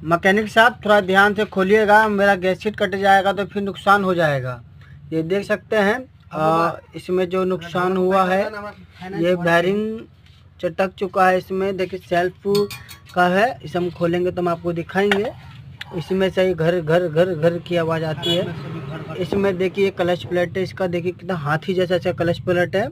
Mechanic साहब थोड़ा ध्यान से खोलिएगा, मेरा गैस शीट कट जाएगा तो फिर नुकसान हो जाएगा। ये देख सकते हैं इसमें जो नुकसान हुआ है, ये बेयरिंग चटक चुका है। इसमें देखिए सेल्फ का है, इसे हम खोलेंगे तो हम आपको दिखाएंगे। इसमें से घर घर घर घर की आवाज़ आती है। इसमें देखिए क्लच प्लेट है इसका, देखिए कितना हाथी जैसा क्लच प्लेट है।